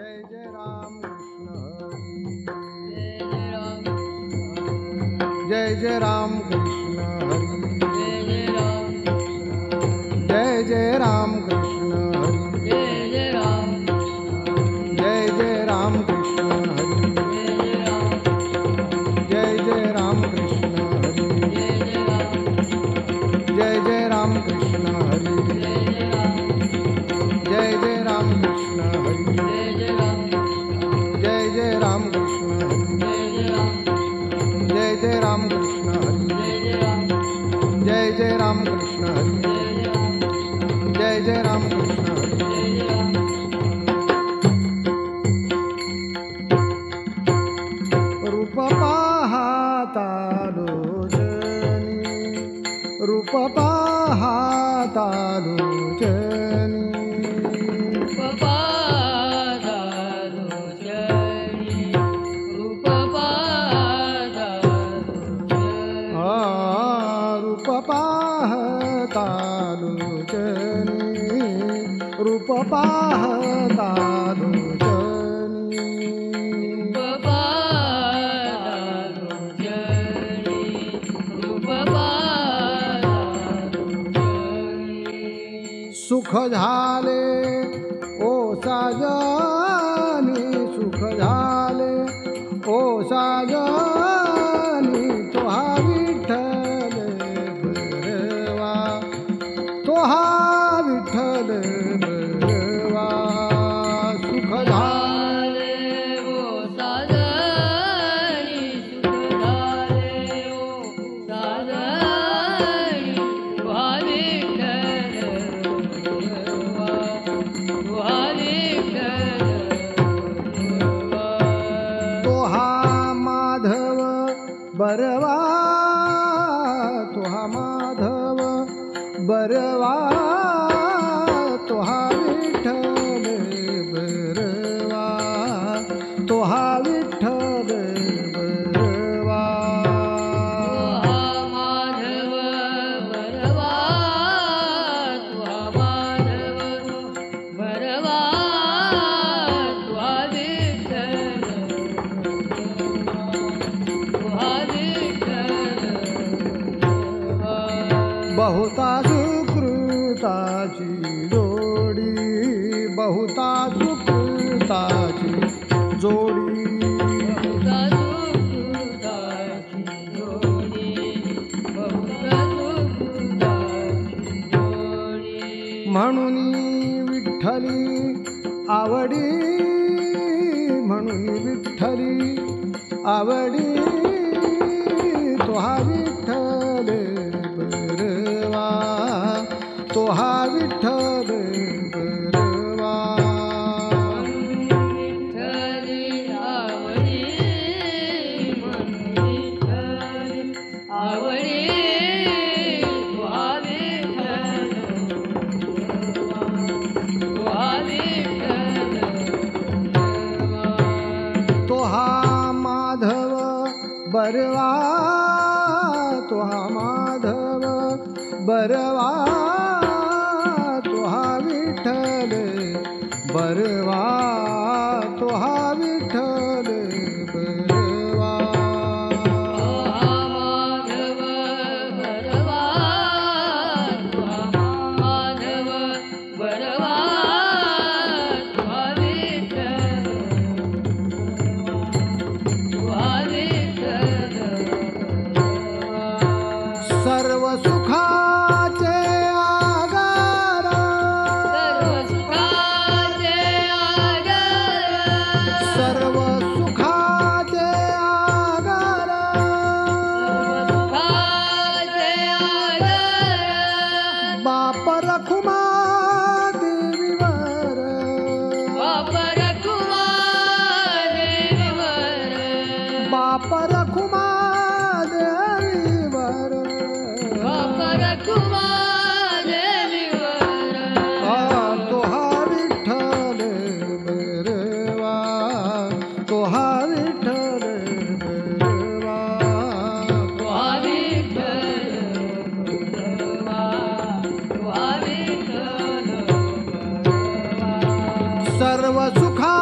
जय जय राम कृष्ण हरी, जय जय राम कृष्ण हरी, जय जय राम कृष्ण हरी, जय जय राम कृष्ण हरी, जय जय राम कृष्ण हरी, जय जय राम कृष्ण हरी, जय जय राम कृष्ण हरी, जय जय राम कृष्ण हरी, जय जय राम कृष्ण हरी, जय जय राम कृष्ण हरी, जय जय राम कृष्ण हरी। रूप पाहता लोचनी, रूप पाहता लोचनी, रूप पाहता लोचनी, रूप पाहता लोचनी, सुख झाले ओ साजनी, सुख झाले ओ साजनी, तोहा विठ्ठल बरवा, तोहा विठ्ठल बरवा, सुख झाले ओ साजनी, सुख झाले ओ साजनी, तोहा विठ्ठल बरवा, तोहा विठ्ठल बरवा, तोहा माधव बरवा, तोहा माधव बरवा, तोहा विठ्ठल बरवा, तोहा विठ्ठल बरवा, तोहा माधव बरवा, तोहा माधव बरवा, तोहा विठ्ठल बरवा, तोहा विठ्ठल बरवा, बहुता सुकृताची जोडी, बहुता सुकृताची जोडी, बहुता सुकृताची जोडी, बहुता सुकृताची जोडी, म्हणून विठ्ठली आवडी, म्हणून विठ्ठली आवडी, तोहा विठ्ठल बरवा, तोहा विठ्ठल बरवा, विठ्ठली आवडी, विठ्ठली आवडी, तोहा विठ्ठल बरवा, तोहा विठ्ठल बरवा, तोहा माधव बरवा, तोहा माधव बरवा, तोहा विठ्ठल बरवा, तोहा विठ्ठल बरवा, तोहा माधव बरवा, तोहा माधव बरवा, तोहा विठ्ठल बरवा, तोहा विठ्ठल बरवा, सर्व सुखाचे आगार, सर्व सुखाचे आगार, सर्व सुखाचे आगार, सर्व सुखाचे आगार, बाप रखुमा देवीवर, बाप रखुमा देवीवर, बाप रखुमा देवीवर, बाप रखुमा देवीवर, तोहा विठ्ठल बरवा, तोहा विठ्ठल बरवा, तोहा विठ्ठल बरवा, तोहा विठ्ठल बरवा, सर्व सुखा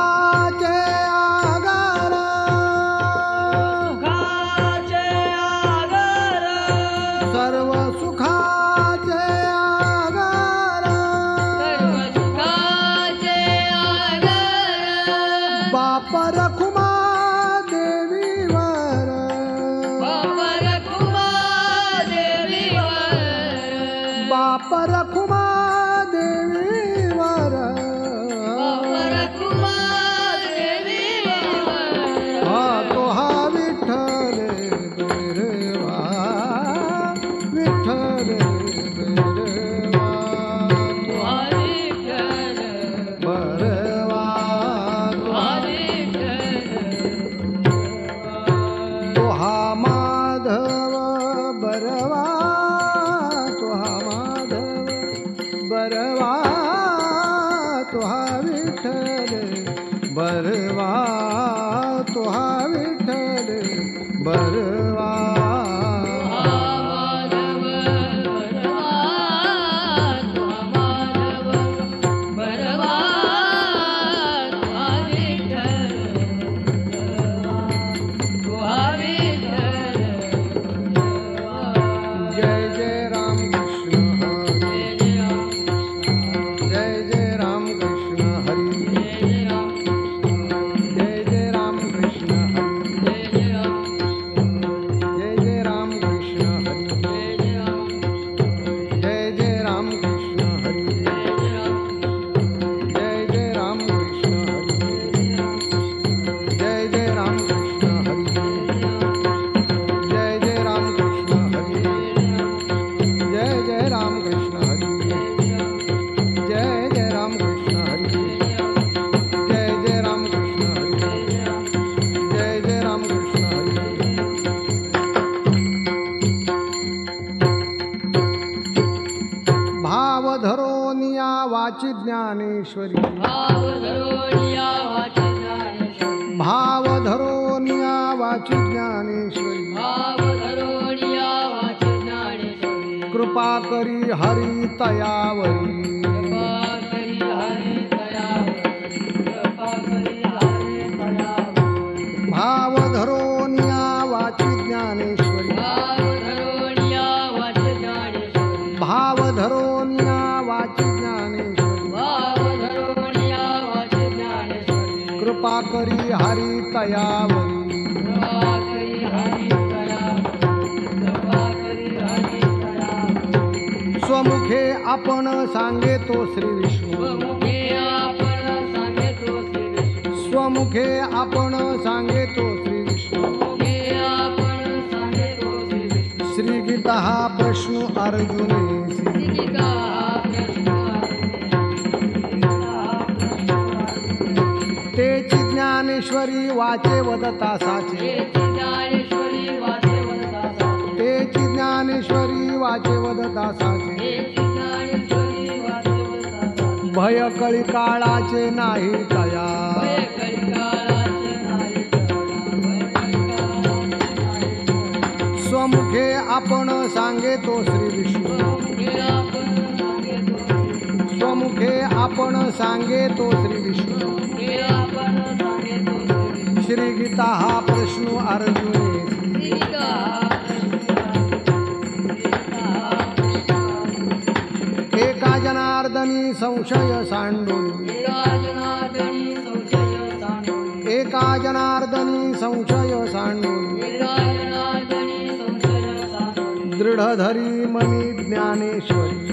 विठ्ठल बरवा तो हा विठ्ठल बरवा वाची ज्ञानेश्वरी भाव धरोनिया वाची ज्ञानेश्वरी भाव धरोनिया वाची ज्ञानेश्वरी भाव धरोनिया वाची ज्ञानेश्वरी कृपा करी हरी तयावरी कृपा करी हरी तयावरी कृपा करी हरी तयावरी भाव धरोनिया वाची ज्ञानेश्वरी भाव धरोनिया वाची ज्ञानेश्वरी भाव धरोनिया वाची कृपा करी हरी तयावरी स्वमुखे आपण सांगे तो श्री विष्णू स्वमुखे आपण सांगे तो श्री विष्णू श्री गीता हा प्रश्न अर्जुनेसी तेची ज्ञानेश्वरी वाचे वदता साचे तेची ज्ञानेश्वरी वाचे वदता साचे भय कळी काळाचे नाही तया स्वमुखे आपण सांगे तो श्री विष्णू स्वमुखे आपण सांगे तो श्री विष्णू श्री गीता हा प्रश्न अर्जुने एका जनार्दनी संशय सांडून एका जनार्दनी संशय सांडून दृढ धरी मनी ज्ञानेश्वरी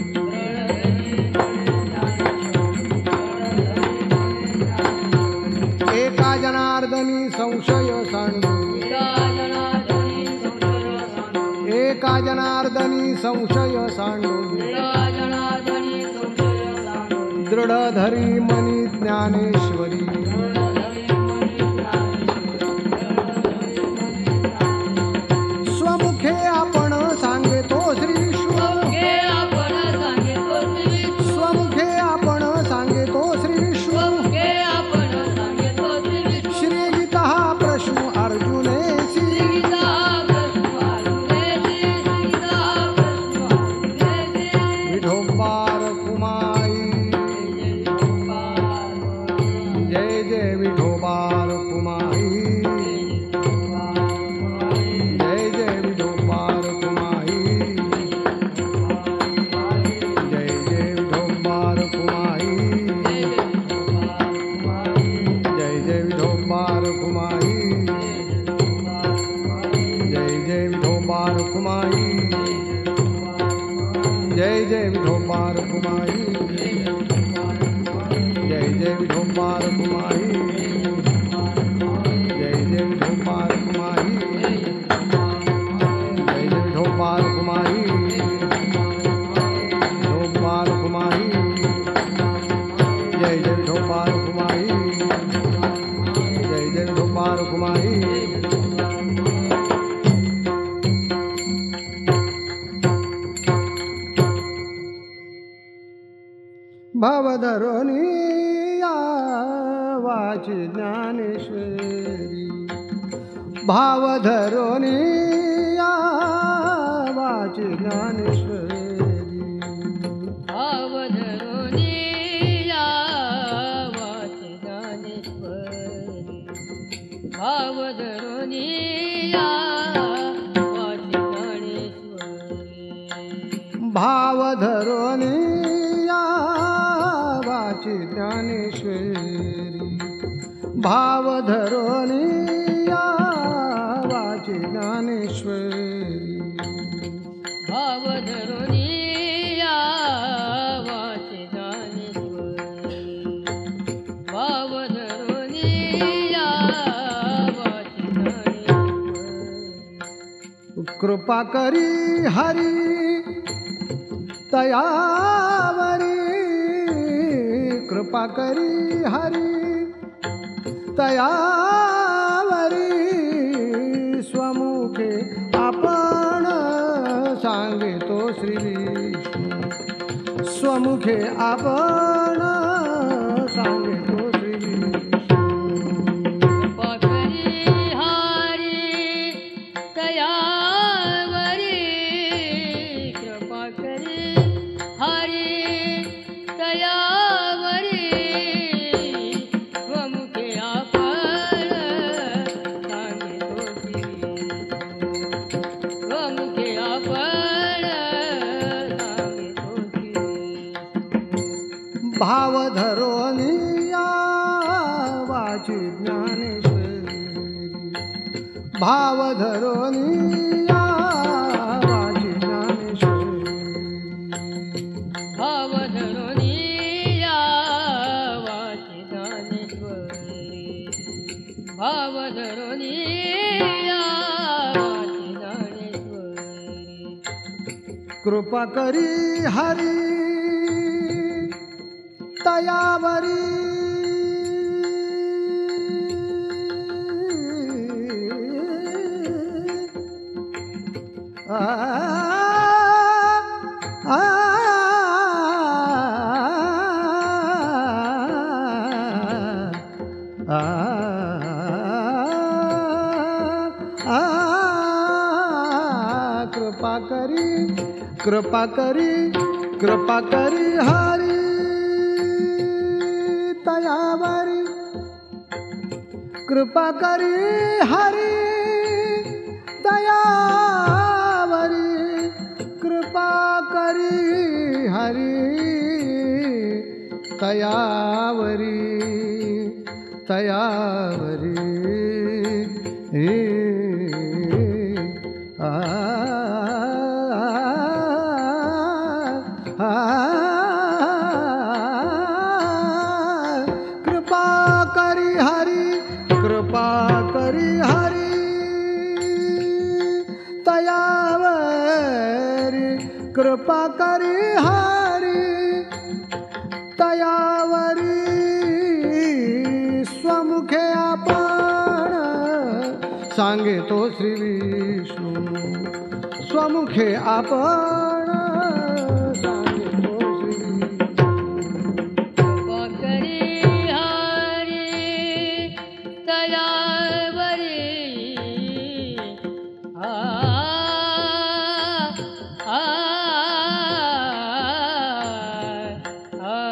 एका जनार्दनी संशय सांडून एका जनार्दनी संशय सांडून दृढ धरी मनी ज्ञानेश्वरी स्वमुखे आपण सांगे तो श्री विष्णू स्वमुखे आपण सांगे तो श्री विष्णू श्री गीता हा प्रश्न अर्जुनेसी विठोबार कुमाई जय जय विठोबार कुमाई जय जय विठोबार कुमाई जय जय विठोबार कुमाई जय जय विठोबार कुमाई जय जय विठोबार कुमाई जय जय विठोबार कुमाई जय जय विठोबार कुमाई जय जय विठोबार कुमाई जय जय विठोबार कुमाई विठोबार कुमाई जय जय विठोबार कुमाई जय जय विठोबार कुमाई भवधरोनिया वाची ज्ञानेश्वरी भाव धरोनी या वाची ज्ञानेश्वरी भाव धरोनी या वाची ज्ञानेश्वरी भाव धरोनी या वाची ज्ञानेश्वरी भाव धरोनी या वाची ज्ञानेश्वरी भाव धरोनी या वाची ज्ञानेश्वरी भाव धरोनी या वाची ज्ञानेश्वरी भाव धरोनी या वाची ज्ञानेश्वरी कृपा करी हरी तयावरी कृपा करी हरी तयावरी स्वमुखे आपण सांगितो श्री विष्णू स्वमुखे आपण सांगितो श्री विष्णू कृपा करी हरी तयावरी कृपा करी हरी तयावरी स्वमुखे आपण सांगितो श्री स्वमुखे आपण सांगितो श्री भाव धरोनी या वाची ज्ञानेश्वरी भाव धरोनी या वाची ज्ञानेश्वरी भाव धरोनी या वाची ज्ञानेश्वरी भाव धरोनी या वाची ज्ञानेश्वरी कृपा करी हरी तयावरी आ, आ, आ, कृपा करी हरी तयावरी कृपा करी हरी तयावरी कृपा करी हरी तयावरी तयावरी कृपा करी हरी तयावरी कृपा करी हरी तयावरी स्वमुखे आपण सांगितो श्री विष्णू स्वमुखे आपण सांगितो श्री कृपा करी हरी तयावरी आ आ आ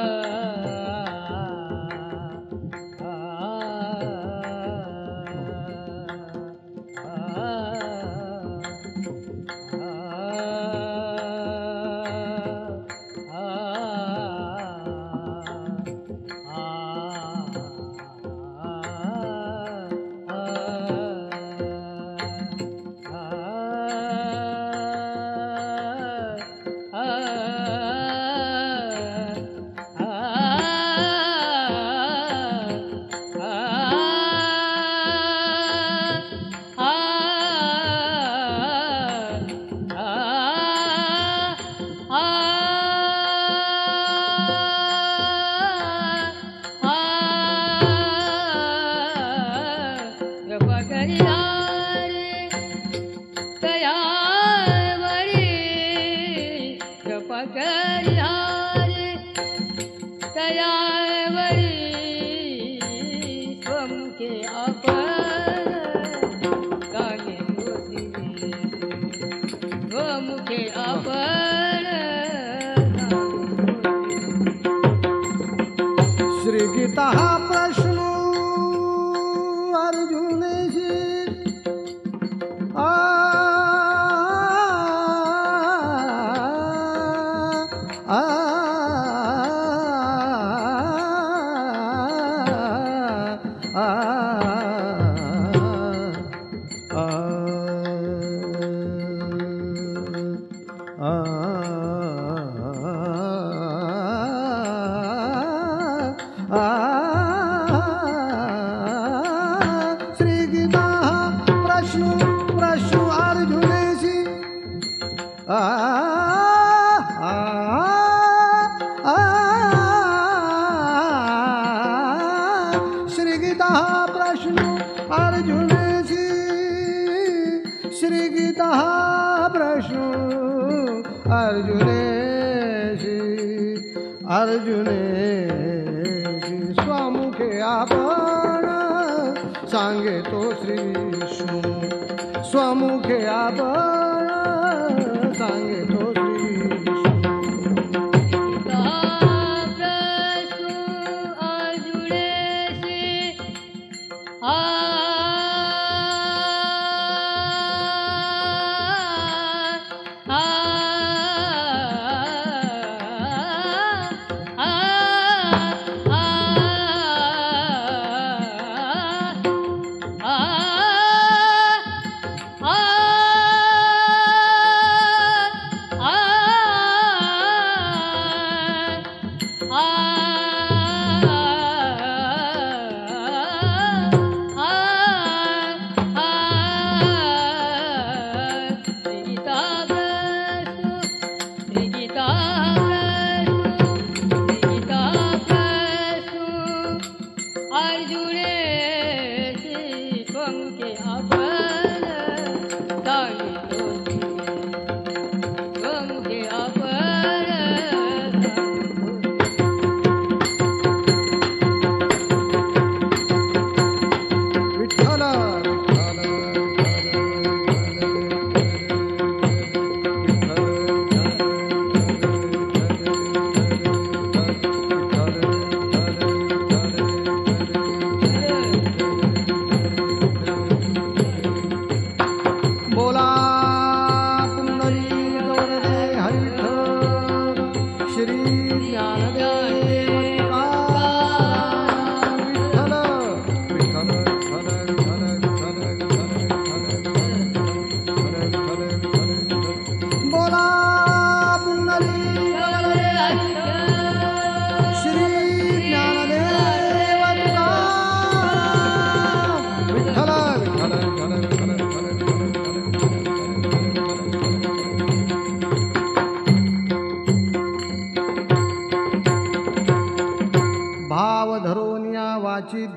श्रीगीता प्रश्न अर्जुनेशी अर्जुनेशी स्वमुखे आपण सांगे तो श्री विष्णू स्वमुखे आपण सांगे तो श्री विष्णू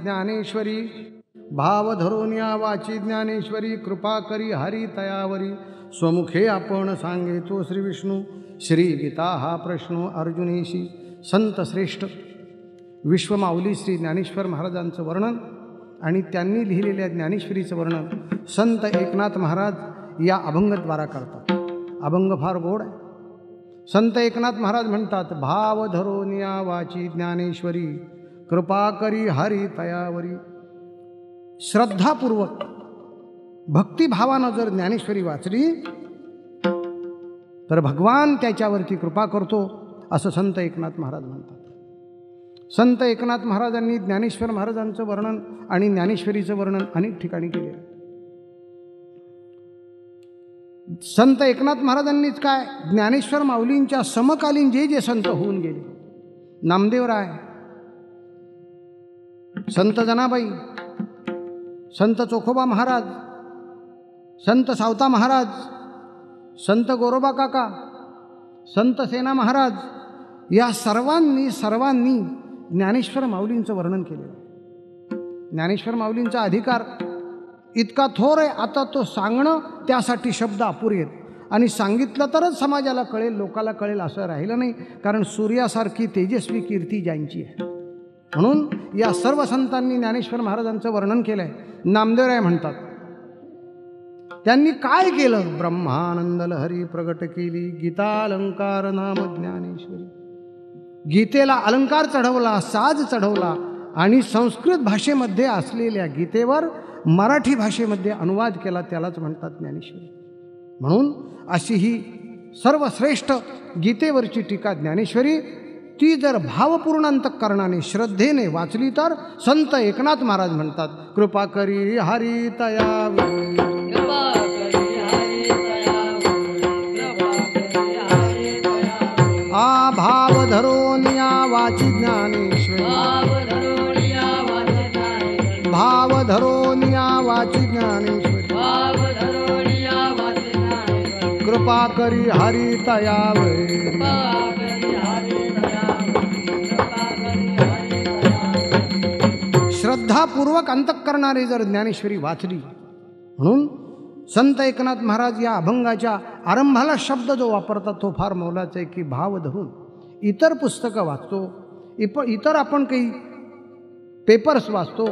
ज्ञानेश्वरी भाव धरोनिया वाची ज्ञानेश्वरी कृपा करी हरी तयावरी स्वमुखे आपण सांगे तो श्री विष्णू श्री गीता हा प्रश्न अर्जुनेशी संत श्रेष्ठ विश्वमाऊली श्री ज्ञानेश्वर महाराजांचं वर्णन आणि त्यांनी लिहिलेल्या ज्ञानेश्वरीचं वर्णन संत एकनाथ महाराज या अभंगद्वारा करतात. अभंग फार गोड आहे. संत एकनाथ महाराज म्हणतात, भाव धरोनिया वाची ज्ञानेश्वरी कृपा करी हरी तयावरी. श्रद्धापूर्वक भक्तिभावानं जर ज्ञानेश्वरी वाचली तर भगवान त्याच्यावरती कृपा करतो असं संत एकनाथ महाराज म्हणतात. संत एकनाथ महाराजांनी ज्ञानेश्वर महाराजांचं वर्णन आणि ज्ञानेश्वरीचं वर्णन अनेक ठिकाणी केले. संत एकनाथ महाराजांनीच काय ज्ञानेश्वर माऊलींच्या समकालीन जे जे संत होऊन गेले, नामदेवराय, संत जनाबाई, संत चोखोबा महाराज, संत सावता महाराज, संत गोरोबा काका, संत सेना महाराज या सर्वांनी ज्ञानेश्वर माऊलींचं वर्णन केलेलं आहे. ज्ञानेश्वर माऊलींचा अधिकार इतका थोर आहे, आता तो सांगणं त्यासाठी शब्द अपुरे आहेत आणि सांगितलं तरच समाजाला कळेल, लोकाला कळेल असं राहिलं नाही. कारण सूर्यासारखी तेजस्वी कीर्ती ज्यांची आहे, म्हणून या सर्व संतांनी ज्ञानेश्वर महाराजांचं वर्णन केलं आहे. नामदेवराय म्हणतात, त्यांनी काय केलं? ब्रह्मानंद लहरी प्रगट केली, गीतालंकार नाम ज्ञानेश्वरी. गीतेला अलंकार चढवला, साज चढवला आणि संस्कृत भाषेमध्ये असलेल्या गीतेवर मराठी भाषेमध्ये अनुवाद केला, त्यालाच म्हणतात ज्ञानेश्वरी. म्हणून अशी ही सर्वश्रेष्ठ गीतेवरची टीका ज्ञानेश्वरी, ती जर भावपूर्ण अंतःकरणाने श्रद्धेने वाचली तर संत एकनाथ महाराज म्हणतात, कृपा करी हरी तयावरी. कृपा करी हरी दयावरी, कृपा करी हरी दयावरी. आ भाव धरोनिया वाची ज्ञानेश्वरी, भाव धरोनिया वाचे ज्ञानेश्वरी, भाव धरोनिया वाची ज्ञानेश्वरी. भाव धरोनिया वाचे ज्ञानेश्वरी. कृपा करी हरी तयावरी. कृपा करी हरी दयावरी, कृपा करी हरी दयावरी. श्रद्धापूर्वक अंतःकरणाने जर ज्ञानेश्वरी वाचली. म्हणून संत एकनाथ महाराज या अभंगाच्या आरंभाला शब्द जो वापरतात तो फार मौलाचा आहे, की भाव धरून. इतर पुस्तकं वाचतो, इतर आपण काही पेपर्स वाचतो,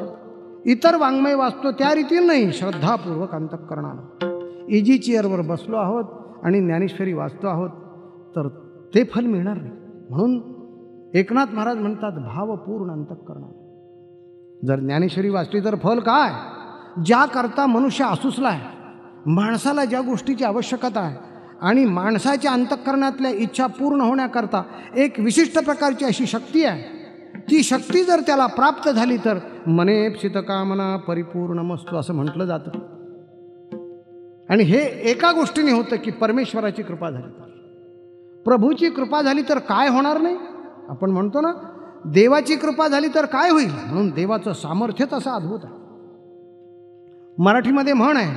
इतर वाङ्मय वाचतो, त्या रीतीने नाही, श्रद्धापूर्वक अंतःकरणानं. इजी चेअरवर बसलो आहोत आणि ज्ञानेश्वरी वाचतो आहोत तर ते फल मिळणार नाही. म्हणून एकनाथ महाराज म्हणतात भावपूर्ण अंतःकरणानं जर ज्ञानेश्वरी वाचली तर फल काय? ज्या करता मनुष्य आसुसला आहे, माणसाला ज्या गोष्टीची आवश्यकता आहे आणि माणसाच्या अंतःकरणातल्या इच्छा पूर्ण होण्याकरता एक विशिष्ट प्रकारची अशी शक्ती आहे, ती शक्ती जर त्याला प्राप्त झाली तर मनेप्सित कामना परिपूर्णमस्तु असं म्हटलं जातं. आणि हे एका गोष्टीने होतं की परमेश्वराची कृपा झाली तर, प्रभूची कृपा झाली तर काय होणार नाही. आपण म्हणतो ना, देवाची कृपा झाली तर काय होईल. म्हणून देवाचं सामर्थ्यच असं अद्भुत आहे. मराठीमध्ये म्हण आहे,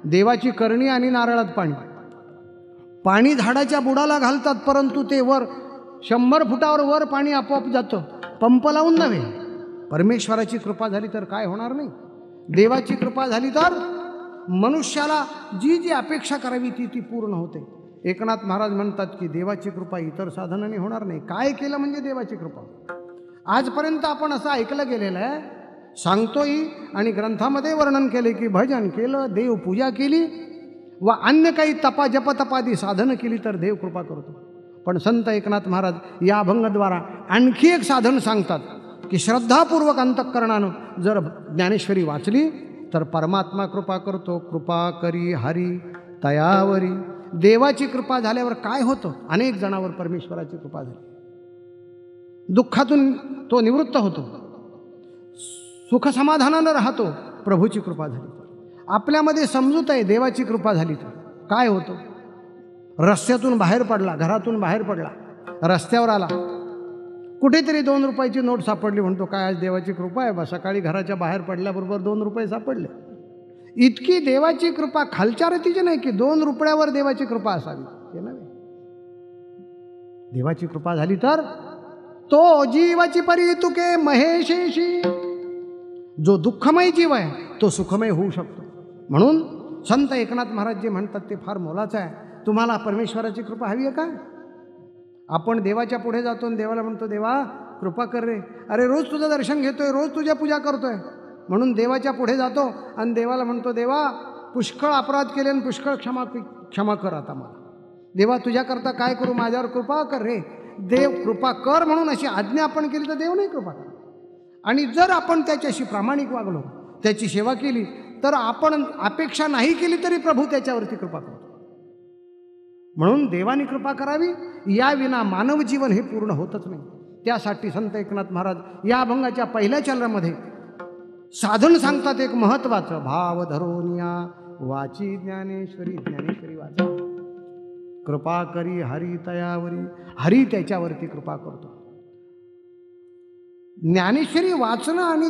देवाची करणी आणि नारळात पाणी. पाणी झाडाच्या बुडाला घालतात परंतु ते वर 100 फुटावर वर पाणी आपोआप जातं, पंप लावून नव्हे. परमेश्वराची कृपा झाली तर काय होणार नाही. देवाची कृपा झाली तर मनुष्याला जी जी अपेक्षा करावी ती पूर्ण होते. एकनाथ महाराज म्हणतात की देवाची कृपा इतर साधनाने होणार नाही. काय केलं म्हणजे देवाची कृपा? आजपर्यंत आपण असं ऐकलं गेलेलं आहे, सांगतोय आणि ग्रंथामध्ये वर्णन केले की भजन केलं, देव पूजा केली व अन्य काही जपतपादी साधनं केली तर देव कृपा करतो. पण संत एकनाथ महाराज या अभंगाद्वारा आणखी एक साधन सांगतात की श्रद्धापूर्वक अंतःकरणानं जर ज्ञानेश्वरी वाचली तर परमात्मा कृपा करतो. कृपा करी हरी तयावरी. देवाची कृपा झाल्यावर काय होतं? अनेक जणांवर परमेश्वराची कृपा झाली, दुःखातून तो निवृत्त होतो, सुखसमाधानानं राहतो. प्रभूची कृपा झाली. आपल्यामध्ये समजूत आहे देवाची कृपा झाली तर काय होतं? रस्त्यातून बाहेर पडला, घरातून बाहेर पडला, रस्त्यावर आला, कुठेतरी 2 रुपयाची नोट सापडली, म्हणतो काय आज देवाची कृपा आहे बा, सकाळी घराच्या बाहेर पडल्याबरोबर 2 रुपये सापडले. इतकी देवाची कृपा खालच्या रीतीची नाही की 2 रुपयावर देवाची कृपा असावी, ते नव्हे. देवाची कृपा झाली तर तो जीवाची परी तुके महेशेशी, जो दुःखमय जीव आहे तो सुखमय होऊ शकतो. म्हणून संत एकनाथ महाराज जे म्हणतात ते फार मोलाचं आहे. तुम्हाला परमेश्वराची कृपा हवी आहे का? आपण देवाच्या पुढे जातो आणि देवाला म्हणतो देवा कृपा कर रे. अरे रोज तुझं दर्शन घेतोय, रोज तुझ्या पूजा करतोय, म्हणून देवाच्या पुढे जातो आणि देवाला म्हणतो देवा पुष्कळ अपराध केले आणि पुष्कळ क्षमा कर आता मला. देवा तुझ्याकरता काय करू, माझ्यावर कृपा कर रे. देव कृपा कर म्हणून अशी आज्ञा आपण केली तर देव नाही कृपा कर. आणि जर आपण त्याच्याशी प्रामाणिक वागलो, त्याची सेवा केली तर आपण अपेक्षा नाही केली तरी प्रभू त्याच्यावरती कृपा करतो. म्हणून देवाने कृपा करावी, या विना मानव जीवन हे पूर्ण होतच नाही. त्यासाठी संत एकनाथ महाराज या अभंगाच्या पहिल्या चरणामध्ये साधन सांगतात एक महत्त्वाचं, भाव धरोनिया वाची ज्ञानेश्वरी. ज्ञानेश्वरी वाचा, कृपा करी हरी तयावरी. हरी त्याच्यावरती कृपा करतो. ज्ञानेश्वरी वाचणं आणि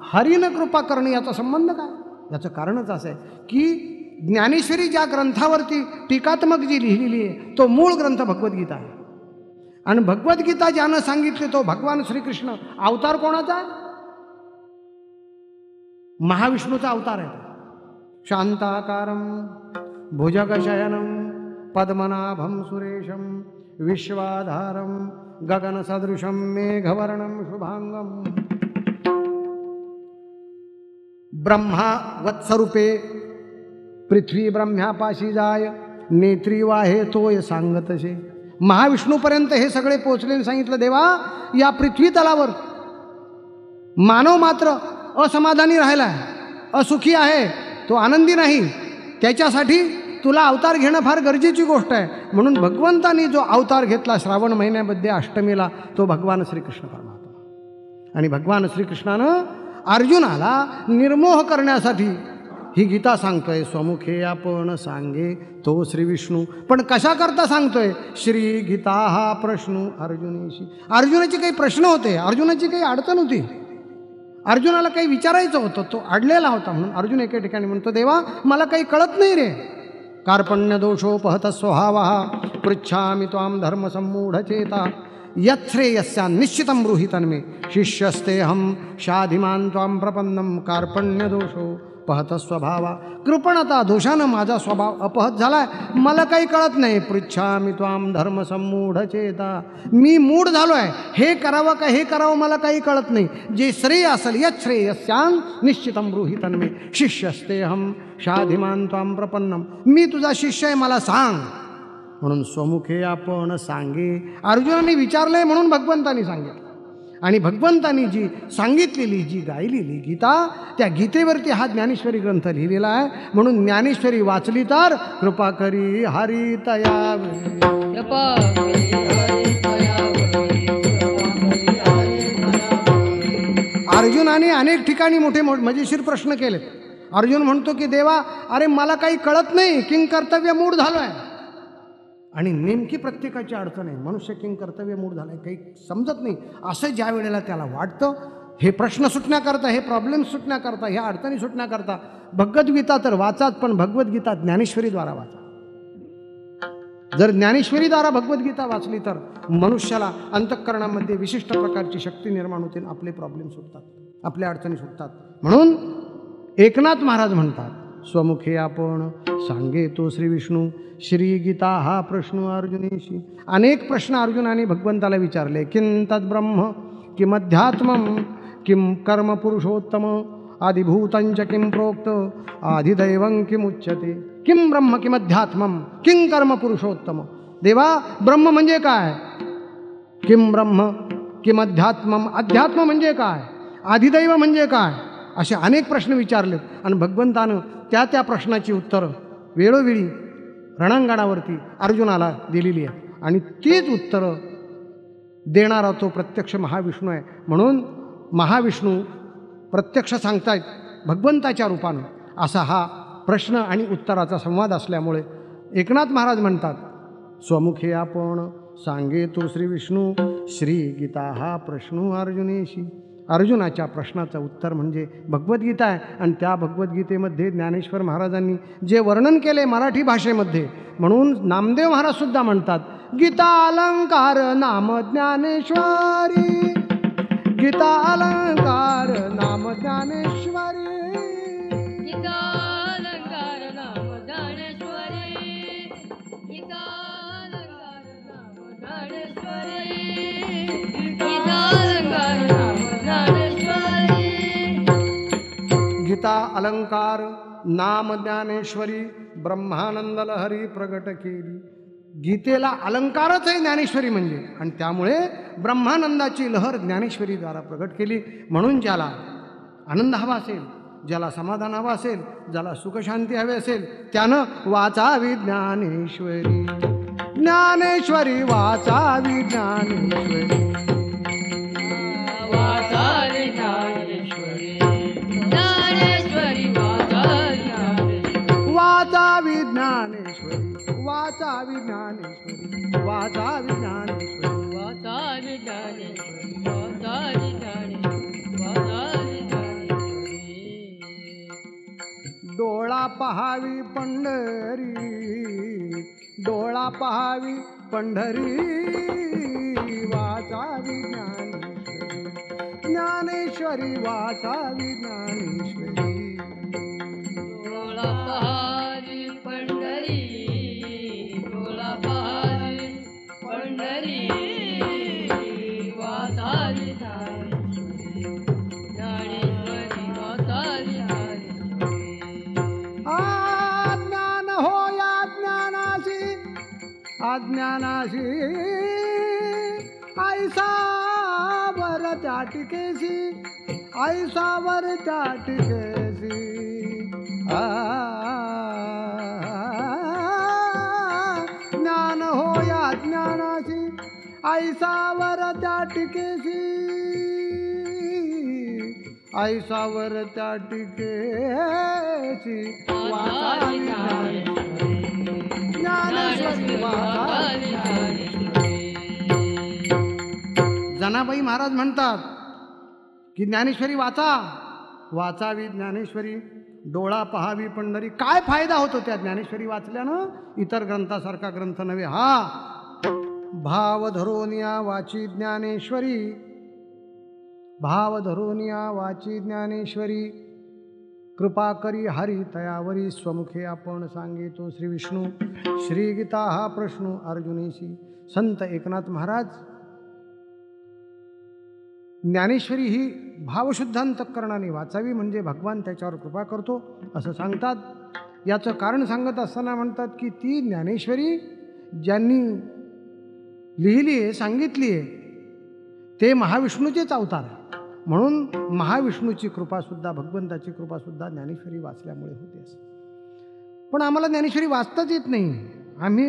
हरीनं कृपा करणं याचा संबंध काय? याचं कारणच असं आहे की ज्ञानेश्वरी ज्या ग्रंथावरती टीकात्मक जी लिहिलेली आहे तो मूळ ग्रंथ भगवद्गीता आहे. आणि भगवद्गीता ज्यानं सांगितली तो भगवान श्रीकृष्ण. अवतार कोणाचा? महाविष्णूचा अवतार आहे. शांताकारं भुजगशयनं पद्मनाभं सुरेशं विश्वाधारं गगनसदृशं मेघवर्णं शुभांगं. ब्रह्मा वत्सरूपे पृथ्वी ब्रह्म्यापाशी जाय, नेत्री वाहे तोय सांगतसे. महाविष्णूपर्यंत हे सगळे पोचले आणि सांगितलं, देवा या पृथ्वी तलावर मानव मात्र असमाधानी राहिला आहे, असुखी आहे, तो आनंदी नाही. त्याच्यासाठी तुला अवतार घेणं फार गरजेची गोष्ट आहे. म्हणून भगवंतानी जो अवतार घेतला श्रावण महिन्यामध्ये अष्टमीला, तो भगवान श्रीकृष्ण परमात्मा. आणि भगवान श्रीकृष्णानं अर्जुनाला निर्मोह करण्यासाठी ही गीता सांगतोय. स्वमुखे आपण सांगे तो श्री विष्णू. पण कशा करता सांगतोय? श्री गीता हा प्रश्न अर्जुनेशी. अर्जुनाचे काही प्रश्न होते, अर्जुनाची काही अडचण होती, अर्जुनाला काही विचारायचं होतं, तो अडलेला होता. म्हणून अर्जुन एके ठिकाणी म्हणतो, देवा मला काही कळत नाही रे. कार्पण्य दोषोपहत स्वभाव पृच्छामि त्वां धर्मसम्मूढचेता यच्छ्रेयस्या निश्चितं ब्रूहि तन्मे शिष्यस्तेऽहं शाधिमान् त्वां प्रपन्नं. कार्पण्य दोषो पहत स्वभावा. कृपणता दोषानं माझा स्वभाव अपहत झाला आहे, मला काही कळत नाही. पृच्छामि त्वां धर्मसम्मूढचेता. मी मूढ झालो आहे, हे करावं का हे करावं मला काही कळत नाही. जे श्रेय असेल यच्छ्रेयस्यान् निश्चितं ब्रूहि तन्मे शिष्यस्तेऽहं शाधिमान् त्वां प्रपन्नं. मी तुझा शिष्य आहे, मला सांग. म्हणून स्वमुखे आपण सांगे. अर्जुनाने विचारलंय म्हणून भगवंतानी सांगितलं. आणि भगवंतानी जी सांगितलेली, जी गायलेली गीता, त्या गीतेवरती हा ज्ञानेश्वरी ग्रंथ लिहिलेला आहे. म्हणून ज्ञानेश्वरी वाचली तर कृपा करी हरी तयावे. अर्जुनाने अनेक ठिकाणी मोठे मजेशीर प्रश्न केले. अर्जुन म्हणतो की देवा अरे मला काही कळत नाही, किंग कर्तव्य मूढ झालो आहे. आणि नेमकी प्रत्येकाची अडचण आहे. मनुष्य किंग कर्तव्य मूढ झालं आहे, काही समजत नाही असं ज्या वेळेला त्याला वाटतं, हे प्रश्न सुटण्याकरता, हे प्रॉब्लेम सुटण्याकरता, ह्या अडचणी सुटण्याकरता भगवद्गीता तर वाचाच, पण भगवद्गीता ज्ञानेश्वरीद्वारा वाचा. जर ज्ञानेश्वरीद्वारा भगवद्गीता वाचली तर मनुष्याला अंतःकरणामध्ये विशिष्ट प्रकारची शक्ती निर्माण होते, आपले प्रॉब्लेम सुटतात, आपल्या अडचणी सुटतात. म्हणून एकनाथ महाराज म्हणतात, स्वमुखे आपण सांगे तो श्री विष्णू. श्री गीता हा प्रश्न अर्जुनेशी. अनेक प्रश्न अर्जुनाने भगवंताला विचारले. किं तद्ब्रह्म किम अध्यात्मम किम कर्म पुरुषोत्तम आदिभूतंच किम प्रोक्त आदिदैवं किमुच्यते. किम ब्रह्म किम अध्यात्मम किं कर्म पुरुषोत्तम. देवा ब्रह्म म्हणजे काय? किम ब्रह्म किम अध्यात्मम. अध्यात्म म्हणजे काय? आदिदैव म्हणजे काय? असे अनेक प्रश्न विचारलेत. आणि भगवंतानं त्या प्रश्नाची उत्तरं वेळोवेळी रणांगणावरती अर्जुनाला दिलेली आहे. आणि तीच उत्तरं देणारा तो प्रत्यक्ष महाविष्णू आहे. म्हणून महाविष्णू प्रत्यक्ष सांगतायत भगवंताच्या रूपानं. असा हा प्रश्न आणि उत्तराचा संवाद असल्यामुळे एकनाथ महाराज म्हणतात, स्वमुखे आपण सांगे तो श्री विष्णू. श्री गीता हा प्रश्न अर्जुनेशी. अर्जुनाच्या प्रश्नाचं उत्तर म्हणजे भगवद्गीता आहे. आणि त्या भगवद्गीतेमध्ये ज्ञानेश्वर महाराजांनी जे वर्णन केले मराठी भाषेमध्ये, म्हणून नामदेव महाराजसुद्धा म्हणतात, गीता अलंकार नाम ज्ञानेश्वरी. गीता अलंकार नाम ज्ञानेश्वरी. गीता अलंकार नाम ज्ञानेश्वरी. गीता अलंकार नाम ज्ञानेश्वरी. गीता अलंकार नाम ज्ञानेश्वरी. गीता अलंकार नाम ज्ञानेश्वरी ब्रह्मानंद लहरी प्रगट केली. गीतेला अलंकारच आहे ज्ञानेश्वरी म्हणजे. आणि त्यामुळे ब्रह्मानंदाची लहर ज्ञानेश्वरीद्वारा प्रगट केली. म्हणून ज्याला आनंद हवा असेल, ज्याला समाधान हवं असेल, ज्याला सुखशांती हवी असेल, त्यानं वाचावी ज्ञानेश्वरी. ज्ञानेश्वरी वाचावी ज्ञानेश्वरी. वाचावी ज्ञानेश्वरी. ज्ञानेश्वरी वाचावी ज्ञानेश्वरी. वाचावी ज्ञानेश्वरी. वाचावी ज्ञानेश्वरी. वाचावी ज्ञानेश्वरी. वाचावी ज्ञानेश्वरी. वाचावी ज्ञानेश्वरी. डोळा पहावी पंढरी. डोळा पहावी पंढरी. वाचावी ज्ञानेश्वरी. ज्ञानेश्वरी वाचावी ज्ञानेश्वरी. डोळा पहावी पंढरी. डोळा पहावी पंढरी. वाचावी ज्ञानेश्वरी. ज्ञानेश्वरी वाचावी ज्ञानेश्वरी. अज्ञान हो या ज्ञानाची. अज्ञान ज्ञानाशी ऐसा वर त्या टिकेसी ऐसा वर त्या टिकेसी ज्ञान हो या ज्ञानाशी ऐसा वर त्या टिकेसी ऐसा वर त्या टिकेसी वाचावी ज्ञानेश्वरी वाचावी. जनाबाई महाराज म्हणतात की ज्ञानेश्वरी वाचावी ज्ञानेश्वरी, डोळा पहावी पंढरी. काय फायदा होतो त्या ज्ञानेश्वरी वाचल्यानं? इतर ग्रंथासारखा ग्रंथ नव्हे हा. भाव धरोनिया वाची ज्ञानेश्वरी, भाव धरोनिया वाची ज्ञानेश्वरी, कृपा करी हरी तयावरी, स्वमुखे आपण सांगितो श्री विष्णू. श्री गीता हा प्रश्न अर्जुनीशी. संत एकनाथ महाराज ज्ञानेश्वरी ही भावशुद्ध अंतःकरणाने वाचावी म्हणजे भगवान त्याच्यावर कृपा करतो असं सांगतात. याचं कारण सांगत असताना म्हणतात की ती ज्ञानेश्वरी ज्यांनी लिहिली आहे, सांगितली आहे, ते महाविष्णूचेच अवतार आहे. म्हणून महाविष्णूची कृपासुद्धा, भगवंताची कृपासुद्धा ज्ञानेश्वरी वाचल्यामुळे होते असं. पण आम्हाला ज्ञानेश्वरी वाचताच येत नाही, आम्ही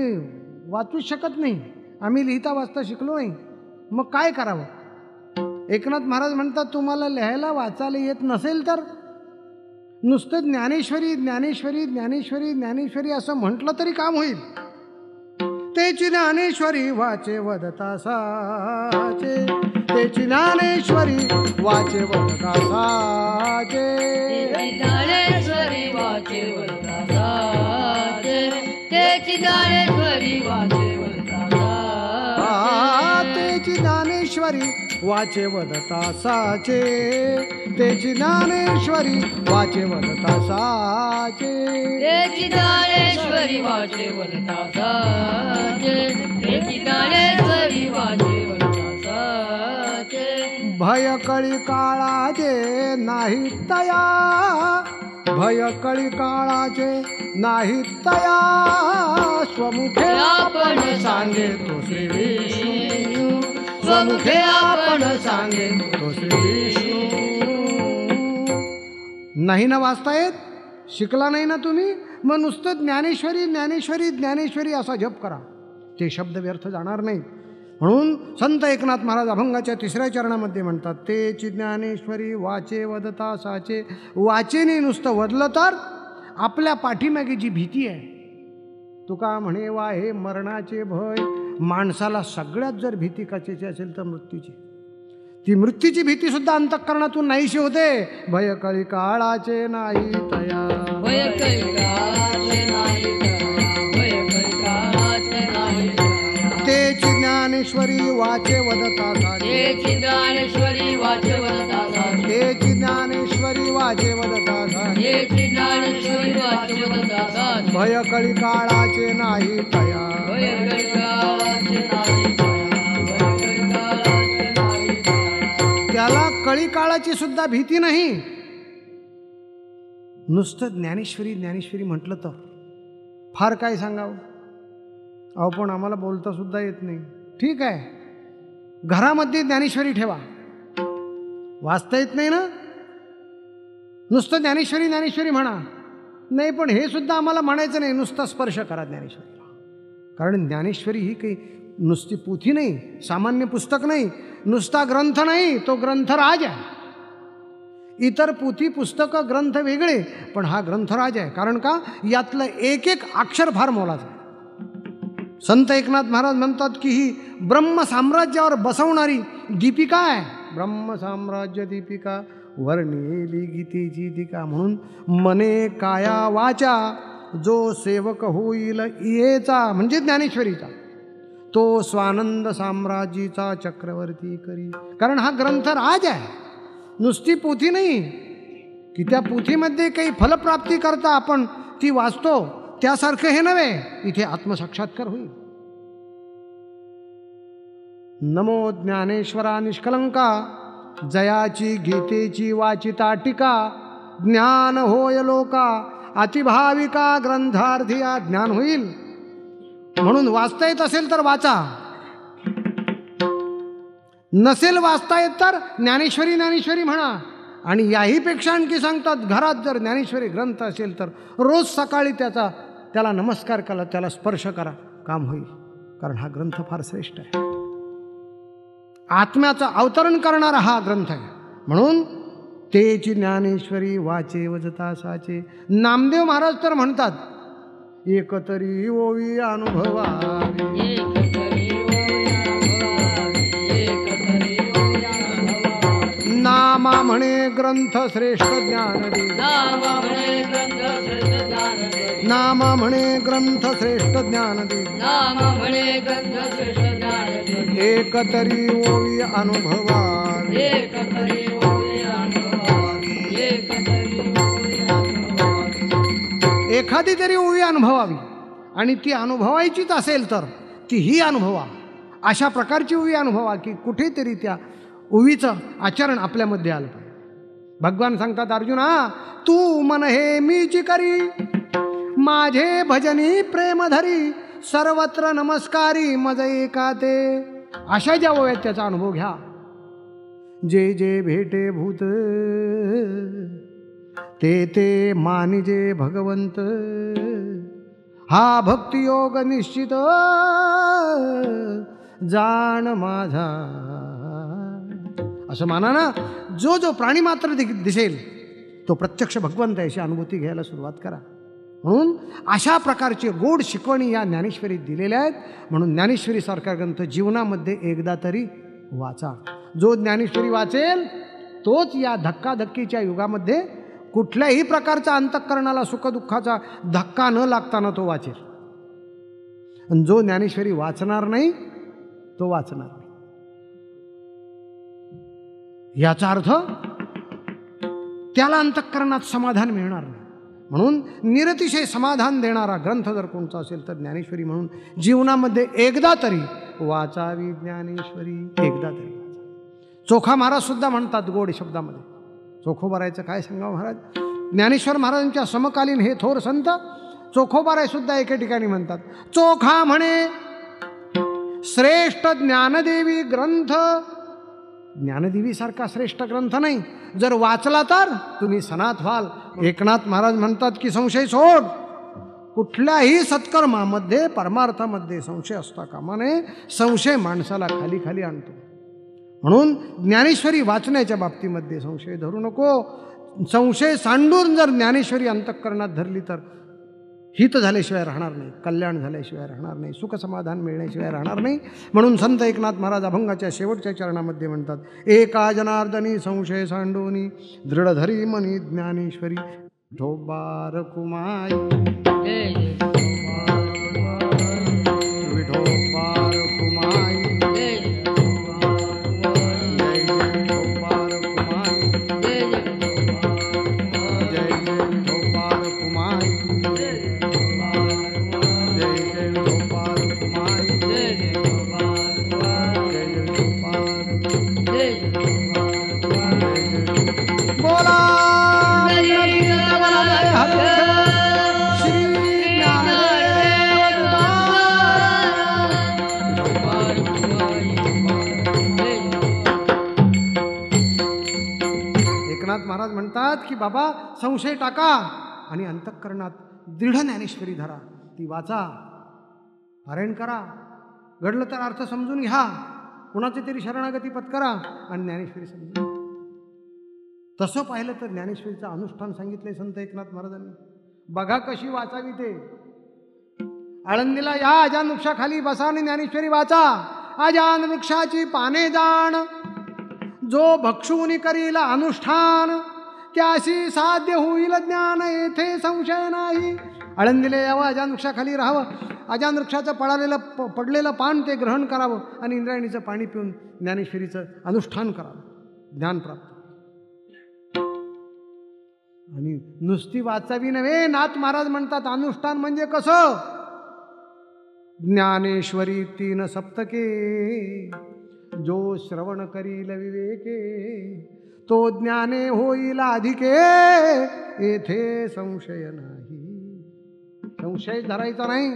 वाचूच शकत नाही, आम्ही लिहिता वाचता शिकलो नाही. मग काय करावं? एकनाथ महाराज म्हणतात तुम्हाला लिहायला वाचायला येत नसेल तर नुसतं ज्ञानेश्वरी ज्ञानेश्वरी ज्ञानेश्वरी ज्ञानेश्वरी असं म्हटलं तरी काम होईल. तेची ज्ञानेश्वरी वाचे वदता साचे, तेची ज्ञानेश्वरी वाचे वदता साचे, ज्ञानेश्वरी वाचे वदता साचे, तेची ज्ञानेश्वरी वाचे वदता साचे, तेची ज्ञानेश्वरी वाचे वदता साचे, तेची ज्ञानेश्वरी वाचे वदता साचे, तेची ज्ञानेश्वरी वाचे वदता साचे, तेची ज्ञानेश्वरी वाचे वदता साचे. भय कळी काळाचे नाही तया, भय कळी काळाचे नाही तया, स्वमुखे आपण सांगे तो श्री विष्णू, स्वमुखे आपण सांगे तो श्री विष्णू. नाही ना वाचता येत, शिकला नाही ना तुम्ही, मग नुसतं ज्ञानेश्वरी ज्ञानेश्वरी ज्ञानेश्वरी असा जप करा, ते शब्द व्यर्थ जाणार नाहीत. म्हणून संत एकनाथ महाराज अभंगाच्या 3ऱ्या चरणामध्ये म्हणतात तेची ज्ञानेश्वरी वाचे वदता साचे. वाचेने नुसतं वदलं तर आपल्या पाठीमागे जी भीती आहे, तुका म्हणे वा हे मरणाचे भय, माणसाला सगळ्यात जर भीती कशाची असेल तर मृत्यूची. ती मृत्यूची भीती सुद्धा अंतःकरणातून नाहीशी होते. भय कळी काळाचे नाही तया, भय कळी काळाचे नाही तया, भय कळी काळाचे नाही तया. तेची ज्ञानेश्वरी वाचे वदता साचे, तेची ज्ञानेश्वरी वाचे वदता साचे, तेची ज्ञानेश्वरी वाचे वदता साचे, तेची ज्ञानेश्वरी वाचे वदता साचे. भय कळी काळाचे नाही तया, भय कळी काळाचे नाही तया, भय कळी काळाचे नाही तया. त्याला कळी काळाची सुद्धा भीती नाही. नुसतं ज्ञानेश्वरी ज्ञानेश्वरी म्हटलं तर फार काय सांगावं. अहो पण आम्हाला बोलता सुद्धा येत नाही. ठीक आहे, घरामध्ये ज्ञानेश्वरी ठेवा. वाचता येत नाही ना, नुसतं ज्ञानेश्वरी ज्ञानेश्वरी म्हणा. नाही पण हे सुद्धा आम्हाला म्हणायचं नाही, नुसता स्पर्श करा ज्ञानेश्वरीला. कारण ज्ञानेश्वरी ही काही नुसती पोथी नाही, सामान्य पुस्तक नाही, नुसता ग्रंथ नाही, तो ग्रंथराज आहे. इतर पोथी पुस्तकं ग्रंथ वेगळे, पण हा ग्रंथराज आहे. कारण का, यातलं एक एक अक्षर फार मोलाचं आहे. संत एकनाथ महाराज म्हणतात की ही ब्रह्म साम्राज्यावर बसवणारी दीपिका आहे. ब्रह्म साम्राज्य दीपिका वर्णिली गीतेची दीपिका. म्हणून मने काया वाचा जो सेवक होईल येचा, म्हणजे ज्ञानेश्वरीचा, तो स्वानंद साम्राज्याचा चक्रवर्ती करी. कारण हा ग्रंथ राज आहे, नुसती पोथी नाही की त्या पोथीमध्ये काही फलप्राप्ती करता आपण ती वाचतो त्यासारखं हे नव्हे. इथे आत्मसाक्षात्कार होईल. नमो ज्ञानेश्वरा निष्कलंका, जयाची गीतेची वाचिता टीका, ज्ञान होय लोका अतिभाविका, ग्रंथार्थिया ज्ञान होईल. म्हणून वाचता येत असेल तर वाचा, नसेल वाचता येत तर ज्ञानेश्वरी ज्ञानेश्वरी म्हणा. आणि याही पेक्षा आणखी सांगतात, घरात जर ज्ञानेश्वरी ग्रंथ असेल तर रोज सकाळी त्याला नमस्कार करा, त्याला स्पर्श करा, काम होईल. कारण हा ग्रंथ फार श्रेष्ठ आहे. आत्म्याचं अवतरण करणारा हा ग्रंथ आहे. म्हणून तेची ज्ञानेश्वरी वाचे वजता साचे. नामदेव महाराज तर म्हणतात, एकतरी ओवी अनुभवावी, नामा म्हणे ग्रंथ श्रेष्ठ ज्ञान दे, नाम म्हणे ग्रंथ श्रेष्ठ ज्ञान दे, एकतरी ओवी अनुभवावी, एखादी तरी ओवी अनुभवावी. आणि ती अनुभवायचीच असेल तर ती ही अनुभवा, अशा प्रकारची ओवी अनुभवा की कुठेतरी त्या ओवीचं आचरण आपल्यामध्ये आलं पाहिजे. भगवान सांगतात, अर्जुना तू मन हे मीची करी, माझे भजनी प्रेम धरी, सर्वत्र नमस्कारी मज एका ते. अशा ज्या ओव्या त्याचा अनुभव घ्या. जे जे भेटे भूत ते ते मानिजे भगवंत, हा भक्तियोग निश्चित जाण माझा. असं माना ना, जो जो प्राणी मात्र दिसेल तो प्रत्यक्ष भगवंत अशी अनुभूती घ्यायला सुरुवात करा. म्हणून अशा प्रकारचे गोड शिकवणी या ज्ञानेश्वरीत दिलेल्या आहेत. म्हणून ज्ञानेश्वरी सारखा ग्रंथ जीवनामध्ये एकदा तरी वाचा. जो ज्ञानेश्वरी वाचेल तोच या धक्काधक्कीच्या युगामध्ये कुठल्याही प्रकारचा अंतःकरणाला सुखदुःखाचा धक्का न लागताना तो वाचेल. आणि जो ज्ञानेश्वरी वाचणार नाही तो वाचणार नाही. याचा अर्थ त्याला अंतःकरणात समाधान मिळणार नाही. म्हणून निरतिशय समाधान देणारा ग्रंथ जर कोणता असेल तर ज्ञानेश्वरी. म्हणून जीवनामध्ये एकदा तरी वाचावी ज्ञानेश्वरी, एकदा तरी वाचा. चोखा महाराज सुद्धा म्हणतात गोड शब्दामध्ये. चोखोबारायचं काय सांगावं महाराज. ज्ञानेश्वर महाराजांच्या समकालीन हे थोर संत चोखोबाराय सुद्धा एके ठिकाणी म्हणतात, चोखा म्हणे श्रेष्ठ ज्ञानदेवी ग्रंथ. ज्ञानदेवी सारखा श्रेष्ठ ग्रंथ नाही. जर वाचला तर तुम्ही सनात व्हाल. एकनाथ महाराज म्हणतात की संशय सोड. कुठल्याही सत्कर्मामध्ये परमार्थामध्ये संशय असता कामा नये. संशय माणसाला खाली खाली आणतो. म्हणून ज्ञानेश्वरी वाचण्याच्या बाबतीमध्ये संशय धरू नको. संशय सांडून जर ज्ञानेश्वरी अंतःकरणात धरली तर हित झाल्याशिवाय राहणार नाही, कल्याण झाल्याशिवाय राहणार नाही, सुखसमाधान मिळण्याशिवाय राहणार नाही. म्हणून संत एकनाथ महाराज अभंगाच्या शेवटच्या चरणामध्ये म्हणतात, एका जनार्दनी संशय सांडोनी दृढ धरी मनी ज्ञानेश्वरी. विठोबार कुमाई विठोबार कुमाई महाराज म्हणतात की बाबा संशय टाका आणि अंतःकरणात दृढ ज्ञानेश्वरी धरा. ती वाचा, पारायण करा, घडलं तर अर्थ समजून घ्या, कुणाचे तरी शरणागती पत्करा आणि ज्ञानेश्वरी समजून. तसं पाहिलं तर ज्ञानेश्वरीचं अनुष्ठान सांगितलंय संत एकनाथ महाराजांनी. बघा कशी वाचावी ते. आळंदीला या अजान वृक्षाखाली बसा आणि ज्ञानेश्वरी वाचा. अजान वृक्षाची पाने जाण, जो भक्षुनी करील अनुष्ठान, त्याशी साध्य होईल ज्ञान, येथे संशय नाही. आळंदीला यावं, अजान वृक्षाखाली राहावं, अजान वृक्षाचं पडलेलं पान ते ग्रहण करावं आणि इंद्रायणीचं पाणी पिऊन ज्ञानेश्वरीचं अनुष्ठान करावं, ज्ञान प्राप्त. आणि नुसती वाचावी नव्हे, नाथ महाराज म्हणतात अनुष्ठान म्हणजे कसं. ज्ञानेश्वरी 3 सप्तके, जो श्रवण करील विवेके, तो ज्ञाने होईल अधिके, येथे संशय नाही. संशय धरायचा नाही.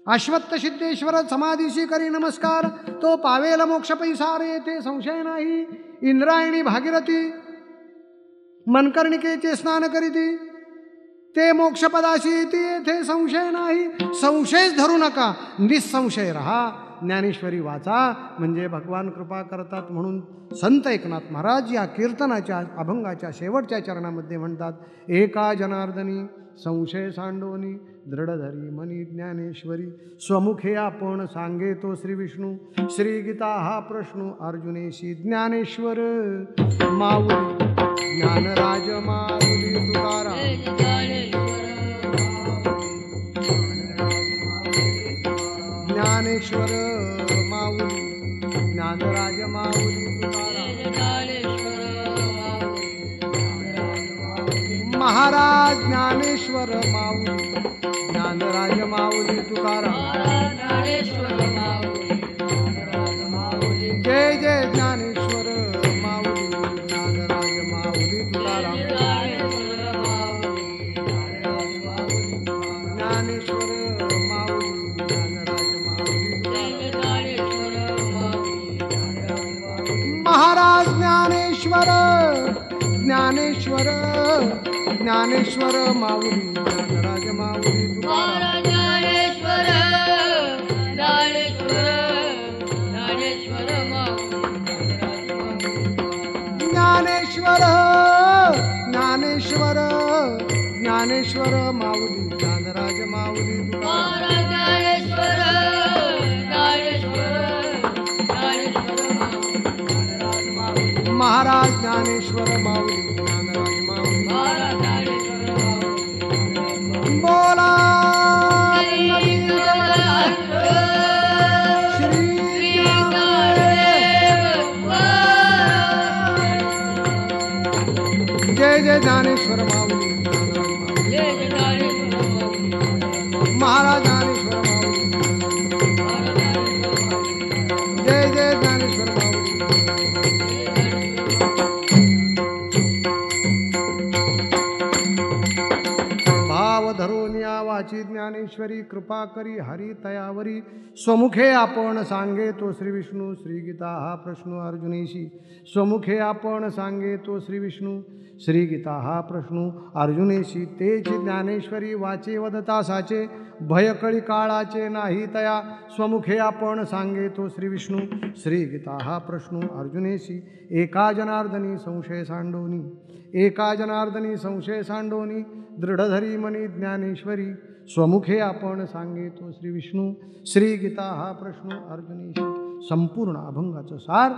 अश्वत्थ सिद्धेश्वर समाधीशी करी नमस्कार, तो पावेल मोक्ष पैसार येथे संशय नाही. इंद्रायणी भागीरथी मनकर्णिकेचे स्नान करीती, ते मोक्षपदाशी येते येथे संशय नाही. संशयच धरू नका, निसंशय रहा. ज्ञानेश्वरी वाचा म्हणजे भगवान कृपा करतात. म्हणून संत एकनाथ महाराज या कीर्तनाच्या अभंगाच्या शेवटच्या चरणामध्ये म्हणतात, एका जनार्दनी संशय सांडोनी दृढधरी मनी ज्ञानेश्वरी. स्वमुखे आपण सांगे तो श्री विष्णू, श्री गीता हा प्रश्न अर्जुनेशी. ज्ञानेश्वर माऊली ज्ञानराज माऊली तुकाराम. ज्ञानेश्वर माऊली ज्ञानराज माऊली तुकाराम. महाराज ज्ञानेश्वर माऊली ज्ञानराज माऊली तुकाराम. जय जय ज्ञानेश्वर माऊली ज्ञानराज माऊली तुकाराम. ज्ञानेश्वर माऊली ज्ञानराज माऊली तुकाराम. महाराज ज्ञानेश्वर ज्ञानेश्वर ज्ञानेश्वर माऊली ज्ञानराज माऊली तुकाराम. ज्ञानेश्वर ज्ञानेश्वर ज्ञानेश्वर माऊली ज्ञानराज माऊली तुकाराम. महाराज ज्ञानेश्वर माऊली ज्ञानराज माऊली. बोला श्री जय जय ज्ञानेश्वर माऊली महाराज ज्ञानेश्वर माऊली. जय जय ज्ञानेश्वर माऊली. धरून या वाची ज्ञानेश्वरी कृपा करी हरी तयावरी. स्वमुखे आपण सांगे तो श्री विष्णू, श्री गीता हा प्रश्न अर्जुनेशी. स्वमुखे आपण सांगे तो श्री विष्णू, श्री गीता हा प्रश्न अर्जुनेशी. तेची ज्ञानेश्वरी वाचे वदता साचे, भयकळी काळाचे नाही तया. स्वमुखे आपण सांगे तो श्री विष्णू, श्री गीता हा प्रश्न अर्जुनेशी. एका जनार्दनी संशय सांडोनी, एका जनार्दनी संशय सांडोनी दृढधरी मनी ज्ञानेश्वरी. स्वमुखे आपण सांगे तो श्री विष्णू, श्री गीता हा प्रश्न अर्जुनेशी. संपूर्ण अभंगाचं सार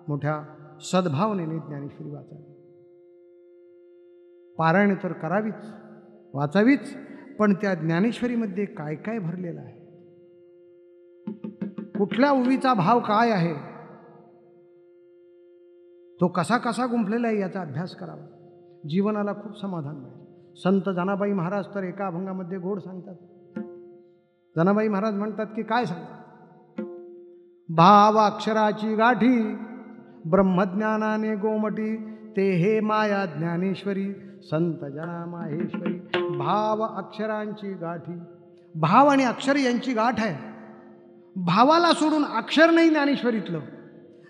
मोठ्या सद्भावनेने ज्ञानेश्वरी वाचावी. पारायण तर करावीच, वाचावीच, पण त्या ज्ञानेश्वरीमध्ये काय काय भरलेलं आहे, कुठल्या उवीचा भाव काय आहे, तो कसा कसा गुंफलेला आहे याचा अभ्यास करावा. जीवनाला खूप समाधान मिळेल. संत जनाबाई महाराज तर एका अभंगामध्ये गोड सांगतात. जनाबाई महाराज म्हणतात की काय सांगतात, भाव अक्षराची गाठी ब्रह्मज्ञानाने गोमटी. ते हे माया ज्ञानेश्वरी संत जना माहेश्वरी. भाव अक्षरांची गाठी, भाव आणि अक्षर यांची गाठ आहे. भावाला सोडून अक्षर नाही ज्ञानेश्वरीतलं,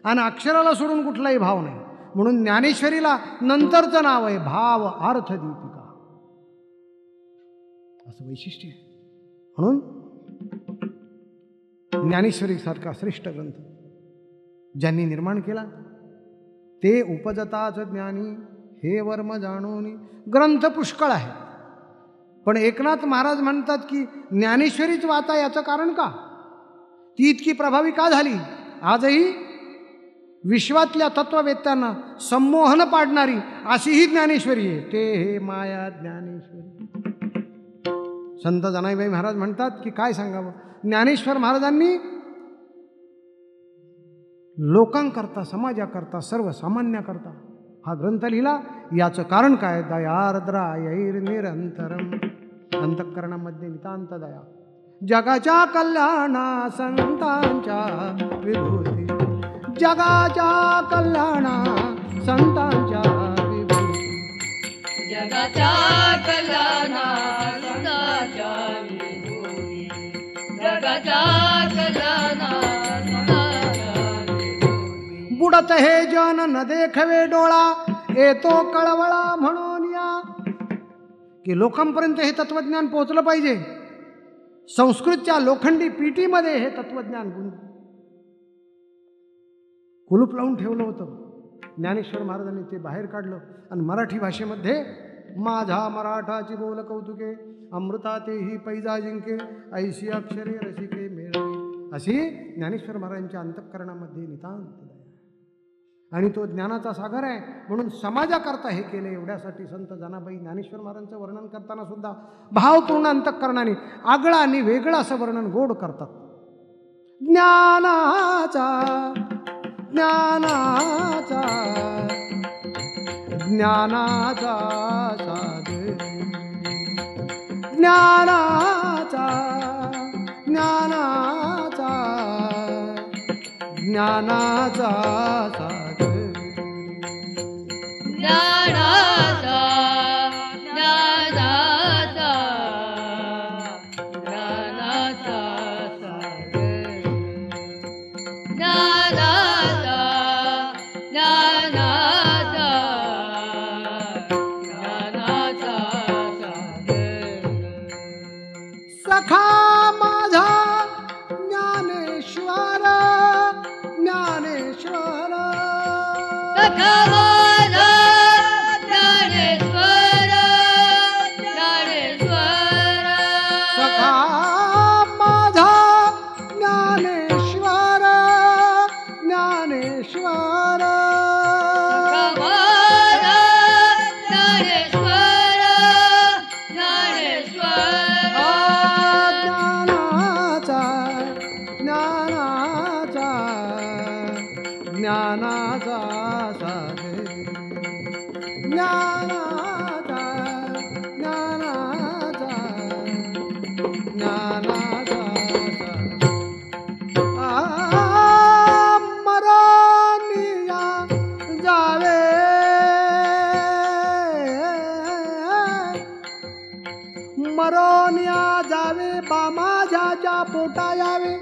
आणि अक्षराला सोडून कुठलाही भाव नाही. म्हणून ज्ञानेश्वरीला नंतरचं नाव आहे भाव अर्थ दीपिका, असं वैशिष्ट्य आहे. म्हणून ज्ञानेश्वरी सारखा श्रेष्ठ ग्रंथ ज्यांनी निर्माण केला ते उपजताच ज्ञानी हे वर्म जाणोनी. ग्रंथ पुष्कळ आहे, पण एकनाथ महाराज म्हणतात की ज्ञानेश्वरीच वाचा. याचं कारण का, ती इतकी प्रभावी का झाली. आजही विश्वातल्या तत्ववेत्यांना संमोहन पाडणारी अशी ही ज्ञानेश्वरी आहे. ते हे माया ज्ञानेश्वरी. संत जनाबाई महाराज म्हणतात की काय सांगावं, ज्ञानेश्वर महाराजांनी लोकांकरता, समाजाकरता, सर्वसामान्याकरता हा ग्रंथ लिहिला. याचं कारण काय, दयार्द्रायैर निरंतरम. अंतःकरणामध्ये नितांत दया. जगाच्या कल्याणा संतांच्या विभूती, जगाच्या कल्याणा संतांच्या विभूती. जगाच्या कल्याणा संतांच्या विभूती. बुडत हे जन न देखवे डोळा येतो कळवळा म्हणून या की लोकांपर्यंत हे तत्वज्ञान पोहोचलं पाहिजे. संस्कृतच्या लोखंडी पिटीमध्ये हे तत्वज्ञान कुलूप लावून ठेवलं होतं. ज्ञानेश्वर महाराजांनी ते बाहेर काढलं आणि मराठी भाषेमध्ये माझा मराठाची बोल कौतुके अमृता तेही पैजा जिंके ऐशी अक्षरे रसिके मेळवी अशी ज्ञानेश्वर महाराजांच्या अंतःकरणामध्ये नितांत आणि तो ज्ञानाचा सागर आहे. म्हणून समाजाकरता हे केले. एवढ्यासाठी संत जनाबाई ज्ञानेश्वर महाराजांचं वर्णन करताना सुद्धा भावपूर्ण अंतःकरणाने आगळा आणि वेगळा असं वर्णन गोड करतात. ज्ञानाचा ज्ञानाचा ज्ञानाचा सागर ज्ञानाचा ज्ञानाचा ज्ञानाचा सागर ज्ञानाचा ज्ञानाचा ज्ञानाचा सागर ज्ञानाचा ज्ञानाचा ज्ञानाचा सागर सखा माझा ज्ञानेश्वर ज्ञानेश्वर सखा माझा ज्ञानेश्वर ज्ञानेश्वर सखा माझा ज्ञानेश्वर ज्ञानेश्वर ज्ञानाचा सागर ज्ञानाचा ज्ञानाचा ज्ञानाचा मरानिया जावे मरोनिया जावे बामाझ्याच्या पोटा यावे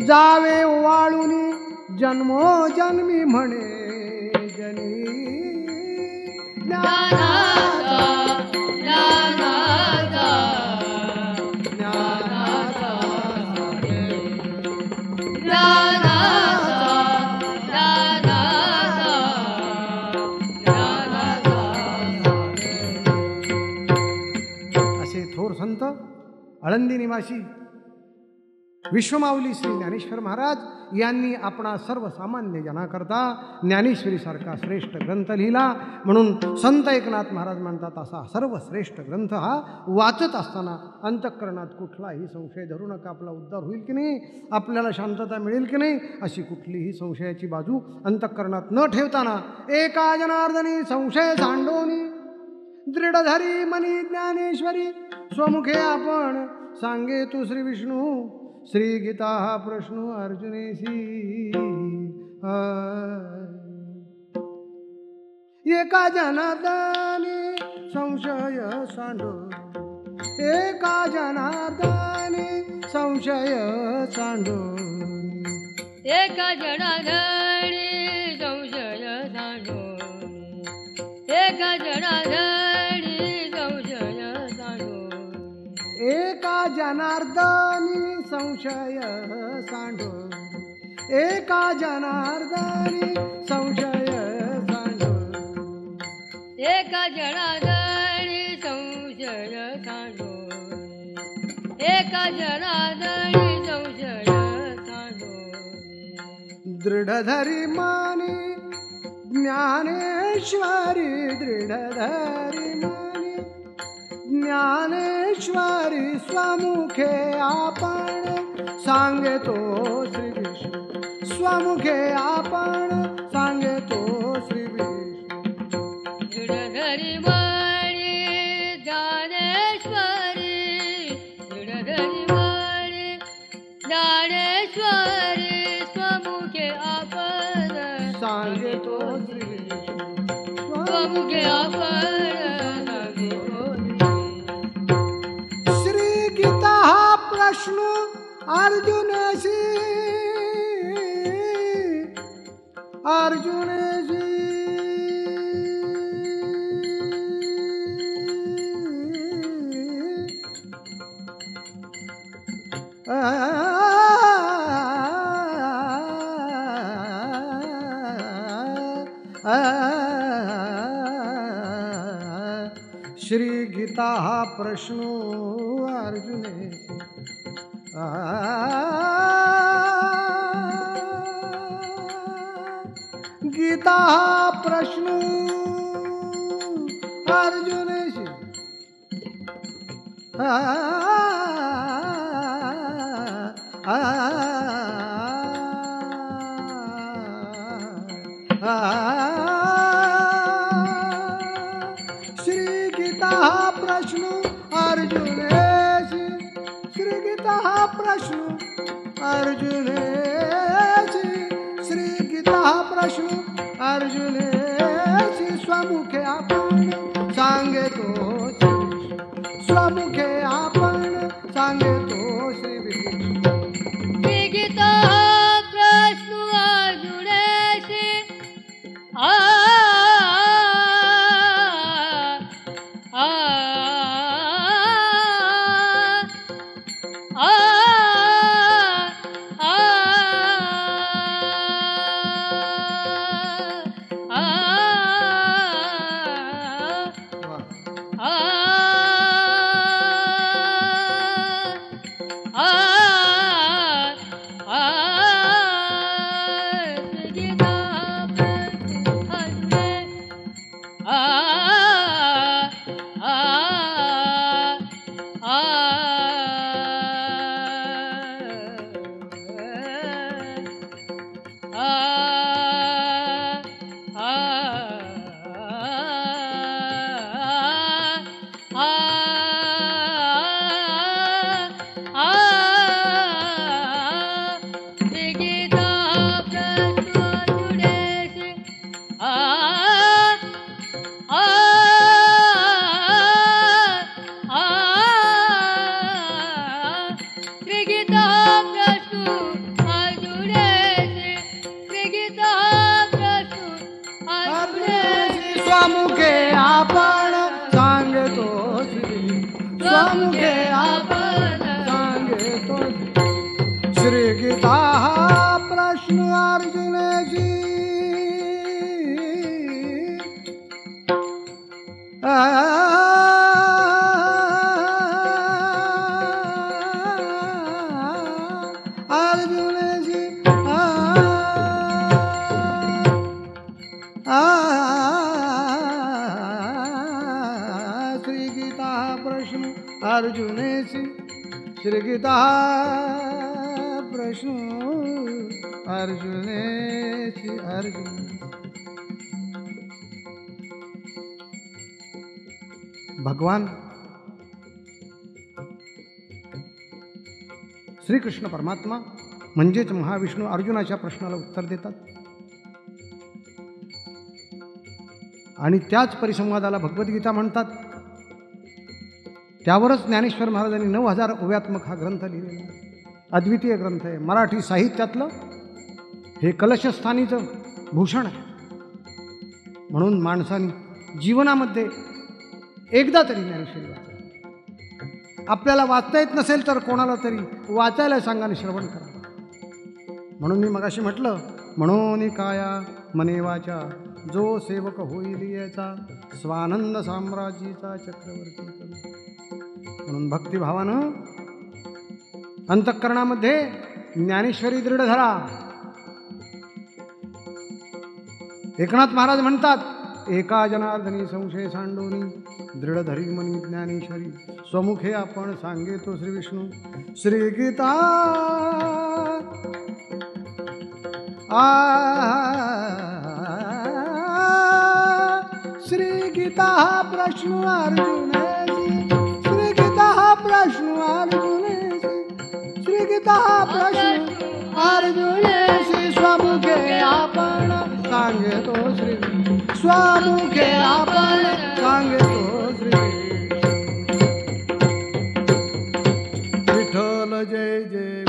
जावे वाळुनी जन्मोजन्मी म्हणे जनी ज्ञानाचा ज्ञानाचा ज्ञानाचा ज्ञानाचा ज्ञानाचा ज्ञानाचा असे थोर संत आळंदी निवासी विश्वमाऊली श्री ज्ञानेश्वर महाराज यांनी आपणा सर्वसामान्य जनाकरता ज्ञानेश्वरीसारखा श्रेष्ठ ग्रंथ लिहिला. म्हणून संत एकनाथ महाराज म्हणतात असा सर्वश्रेष्ठ ग्रंथ हा वाचत असताना अंतःकरणात कुठलाही संशय धरू नका. आपला उद्धार होईल की नाही, आपल्याला शांतता मिळेल की नाही, अशी कुठलीही संशयाची बाजू अंतःकरणात न ठेवताना एका जनार्दनी संशय सांडोनी दृढधरी मनी ज्ञानेश्वरी स्वमुखे आपण सांगे तू श्री विष्णू श्री गीता हा प्रश्न अर्जुनेशी एका जनार्दनी संशय सांडो एका जनार्दनी संशय सांडो एका जनार्दनी संशय सांडो एका जनार्दनी संशय सांडो एका जनार्दनी संशय सांडो एका जनार्दनी संशय सांडो एका जनार्दनी संशय सांडो एका जनार्दनी संशय सांडो दृढधरी माने ज्ञानेश्वरी दृढधरी माने ज्ञानेश्वरी स्वमुखे आपण सांगे तो श्री विष्णू स्वमुखे आपण सांगे तो श्री विष्णू दृढधरी माने ज्ञानेश्वरी दृढधरी माने ज्ञानेश्वरी स्वमुखे आपण सांगे तो श्री विष्णू स्वमुखे आपण श्री गीता हा प्रश्न अर्जुनेशी अर्जुनेशी श्री गीता हा प्रश्नो अर्जुनेशी गीता हा प्रश्नो अर्जुनेशी श्री गीता हा प्रश्न अर्जुनेशी श्री गीता हा प्रश्न अर्जुनेशी श्री गीता हा प्रश्न अर्जुनेशी स्वमुखे आपण सांगे तो स्वमुखे आपण सांगे तो श्री विष्णू श्री गीता प्रश्न अर्जुनेशी स्वमुखे आपण सांगतो श्री स्वमुखे आपण सांगतो श्री गीता हा प्रश्न अर्जुनेशी अर्जुनेशी श्री गीता प्रश्न अर्जुनेशी श्री गीता प्रश्न अर्जुनेशी अर्जुन भगवान श्रीकृष्ण परमात्मा म्हणजेच महाविष्णू अर्जुनाच्या प्रश्नाला उत्तर देतात आणि त्याच परिसंवादाला भगवद्गीता म्हणतात. त्यावरच ज्ञानेश्वर महाराजांनी 9000 ओव्यात्मक हा ग्रंथ लिहिलेला आहे. अद्वितीय ग्रंथ आहे. मराठी साहित्यातलं हे कलशस्थानीचं भूषण आहे. म्हणून माणसाने जीवनामध्ये एकदा तरी ज्ञानेश्वरी वाचावी. आपल्याला वाचता येत नसेल तर कोणाला तरी वाचायला सांगा आणि श्रवण करा. म्हणून मी मगाशी म्हटलं, म्हणून काया मने वाचा जो सेवक होईल याचा स्वानंद साम्राज्याचा चक्रवर्ती करू. म्हणून भक्तिभावानं अंतःकरणामध्ये ज्ञानेश्वरी दृढ धरा. एकनाथ महाराज म्हणतात, एका जनार्दनी संशय सांडोनी दृढ धरी मनी ज्ञानेश्वरी स्वमुखे आपण सांगेतो श्री विष्णू. श्री गीता श्री गीता हा प्रश्न अर्जुनेशी श्री गीता हा प्रश्न अर्जुनेशी श्री गीता हा प्रश्न अर्जुनेशी स्वमुखे आपण सांगेतो श्री स्वमुखे आपण सांगेतो श्री विठ्ठल जय जय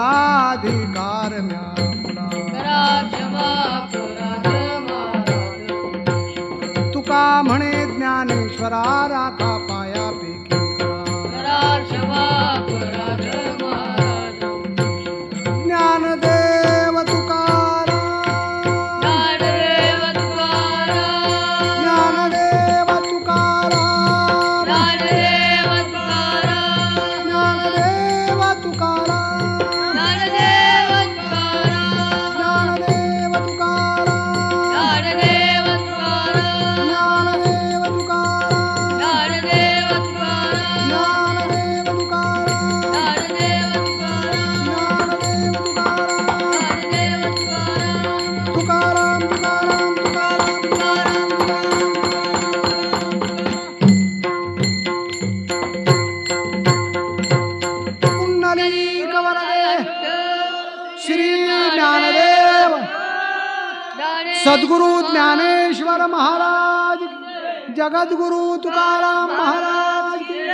अधिकार म्यापुला करा क्षमा अपराध महाराज तुका म्हणे ज्ञानेश्वरा राखा पायापैकी करा करा क्षमा अपराध महाराज ज्ञानदेव तुकाराम ज्ञानदेव तुकाराम ज्ञानदेव तुकाराम ज्ञानदेव तुकाराम ज्ञानदेव तुकाराम ज्ञानदेव तुकाराम ज्ञानदेव तुकाराम ज्ञानदेव तुकाराम ज्ञानदेव तुकाराम ज्ञानदेव तुकाराम ज्ञानदेव तुकाराम ज्ञानदेव तुकाराम तुकाराम तुकाराम पुंडलिक वरदे श्री ज्ञानदेव सद्गुरु ज्ञानेश्वर महाराज की, जगद्गुरु तुकाराम महाराज की